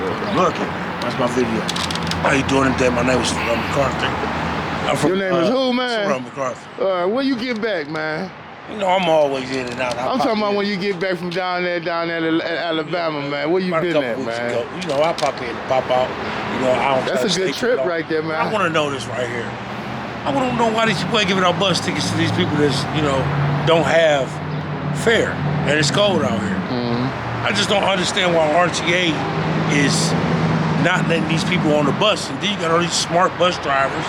Look, that's my video. How you doing today? My name is Ron McCarthy. Your name is who, man? Ron McCarthy. When you get back, man? You know, I'm always in and out. I'm talking about when you get back from down there to Alabama, man. Where you been at, man? Ago. You know, I pop in and pop out. You know, I don't. That's a good trip right there, man. I want to know this right here. I want to know why these people ain't giving out bus tickets to these people that's, you know, don't have fare, and it's cold out here. I just don't understand why RTA is not letting these people on the bus. And then you got all these smart bus drivers,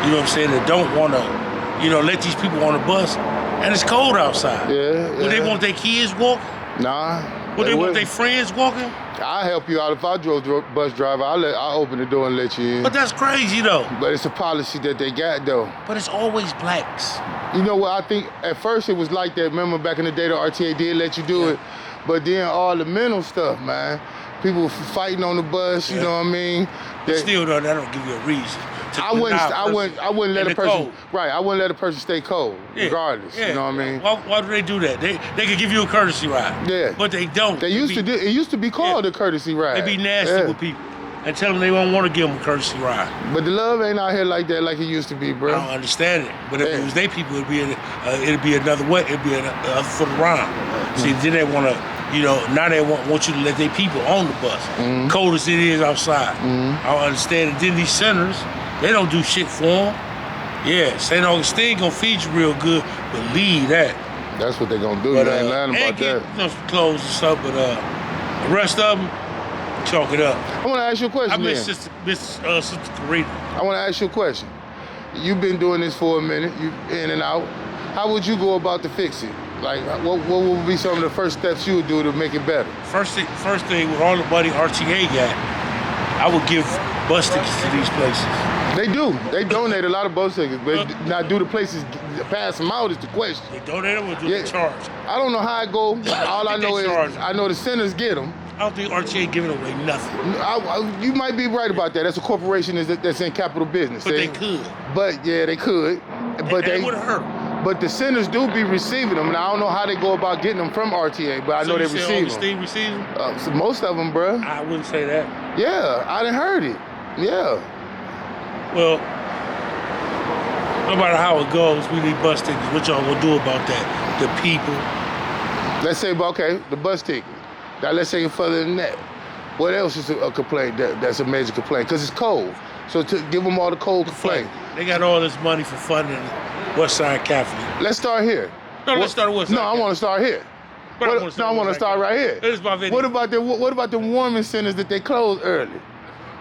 you know what I'm saying, that don't want to, you know, let these people on the bus. And it's cold outside. Yeah. Would they want their kids walking? Nah. Would they want their friends walking? I'll help you out. If I drove bus driver, I'll open the door and let you in. But that's crazy, though. But it's a policy that they got, though. But it's always blacks. You know what, I think at first it was like that. Remember back in the day, the RTA did let you do it. But then all the mental stuff, man. People fighting on the bus, you know what I mean? But still, though, that don't give you a reason. I wouldn't let a person, right, I wouldn't let a person stay cold, regardless, you know what I mean? Why do they do that? They could give you a courtesy ride. Yeah. But they don't. It used to be called a courtesy ride. They be nasty with people and tell them they won't want to give them a courtesy ride. But the love ain't out here like that like it used to be, bro. I don't understand it. But if it was their people, it'd be another way. It'd be another foot around. See, then they want to, you know, now they want you to let their people on the bus. Cold as it is outside. I don't understand it. Then these centers, they don't do shit for them. Yeah, St. Augustine gonna feed you real good, believe that. That's what they gonna do. But, you ain't lying about that. You know, some clothes and stuff, but the rest of them, chalk it up. I want to ask you a question. I miss Sister Karina. I want to ask you a question. You've been doing this for a minute. You in and out. How would you go about to fix it? Like, what would be some of the first steps you would do to make it better? First thing, with all the money RTA got, I would give bus tickets to these places. They do. They donate a lot of bus tickets, but now do the places pass them out is the question. They donate them or do they charge? I don't know how it go. All I know is I know the centers get them. I don't think RTA giving away nothing. You might be right about that. That's a corporation that's in capital business. But they could. But yeah, they could. But they would hurt. But the centers do be receiving them. Now I don't know how they go about getting them from RTA, but I know they receive them. Receive them? So most of them, bro. I wouldn't say that. Yeah, I done heard it. Yeah. Well, no matter how it goes, we need bus tickets. What y'all gonna do about that? The people. Let's say, okay, the bus ticket. Now let's say further than that. What else is a complaint that's a major complaint? Because it's cold. So to give them all the cold complaint. They got all this money for funding Westside Catholic. Let's start here. No, let's start with Westside. No, I want to start here. I want to start right here. This is my video. What about the warming centers that they closed early?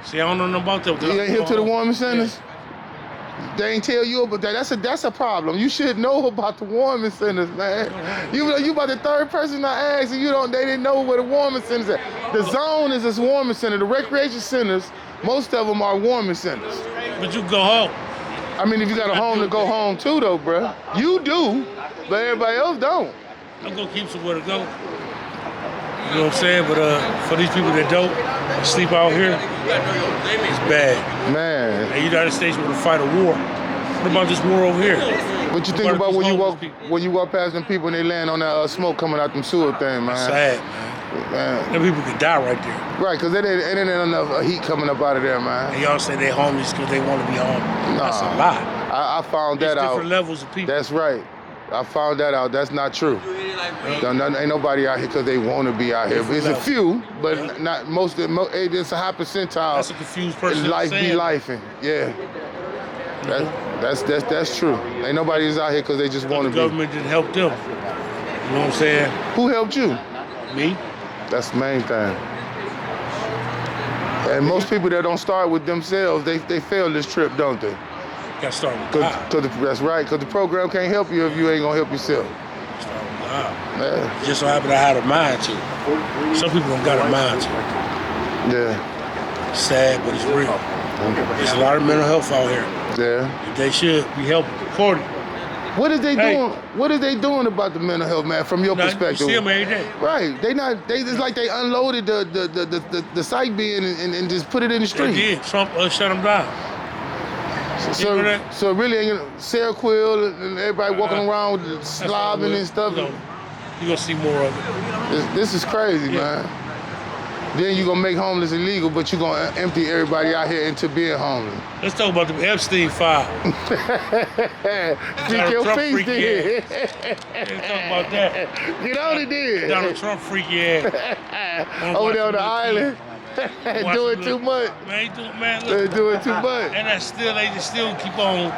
See, I don't know nothing about them. You ain't hip to the warming centers? Yeah. They ain't tell you about that. That's a problem. You should know about the warming centers, man. You about the third person I asked, and they didn't know where the warming centers are. The zone is this warming center. The recreation centers, most of them are warming centers. But you go home. I mean, if you got a home to go home too, though, bro. You do, but everybody else don't. I'm gonna keep somewhere to go. You know what I'm saying? But for these people that don't sleep out here, it's bad. Man. The United States want to fight a war. What about this war over here? What you think about when you walk past them people and they land on that smoke coming out them sewer thing, man? Sad, man. Them people could die right there. Right, because there ain't enough heat coming up out of there, man. And y'all say they homeless because they want to be home. Nah, that's a lie. I found that out. Different levels of people. That's right. I found that out. That's not true. Ain't nobody out here because they want to be out here. It's a few, but not most. It's a high percentile. That's a confused person. Life be lifing. Yeah. That's true. Ain't nobody is out here because they just want to be. The government didn't help them. You know what I'm saying? Who helped you? Me. That's the main thing. And most people that don't start with themselves, they fail this trip, don't they? Got to start with God. That's right, because the program can't help you if you ain't gonna help yourself. Start with God. Yeah. Just so happened I had a mind to. Some people don't got a mind to. Yeah. It's sad, but it's real. There's a lot of mental health out here. Yeah. They should be helped accordingly. What is they doing? What is they doing about the mental health, man? From your perspective, you see them every day. Right? It's like they unloaded the psych bin and just put it in the street. They did. Trump shut them down. So really, Seroquel and everybody walking around with slobbing and stuff. You're gonna see more of it. This is crazy, man. Then you gonna make homeless illegal, but you gonna empty everybody out here into being homeless. Let's talk about the Epstein file. Speak your Trump piece, freaky then. Let's talk about that. Get on it, then. Donald Trump freaky ass. Over there on the island. Doing too much. Man, man, They're look. doing too much. And they just still keep on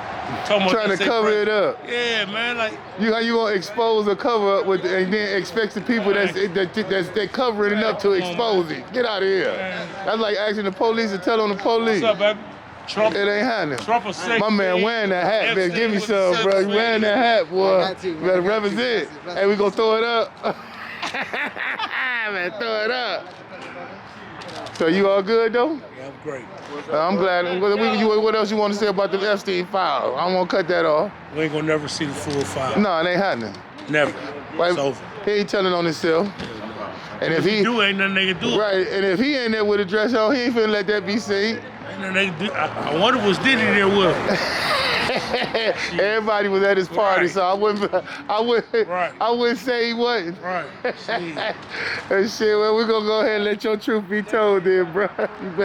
talking about Trying to this, cover they- it up. Yeah, man, like How you gonna expose or cover up with, and then expect the people that's they covering it up to expose it? Get out of here. That's like asking the police to tell on the police. what's up, baby? Trump, It ain't happening. Trump a sex My man slave. wearing that hat, man. Give me Epstein some, was a bro. sex You wearing slave. that hat, boy. I got you, You man. better I got you. represent. Hey, we gonna throw it up. Man, throw it up. So you all good though? Yeah, I'm great. I'm glad. What else you want to say about the Epstein file? I won't cut that off. We ain't gonna never see the full file. No, it ain't happening. Never. Right? It's over. He ain't telling on himself. And if he do, ain't nothing they can do. right, and if he ain't there with a dress on, he ain't finna let that be seen. Ain't nothing they can do. I wonder was Diddy there with him. Everybody was at his party, Right. so I wouldn't say he wasn't. Right. See. And shit, well, we're gonna go ahead and let your truth be told then, bro. You better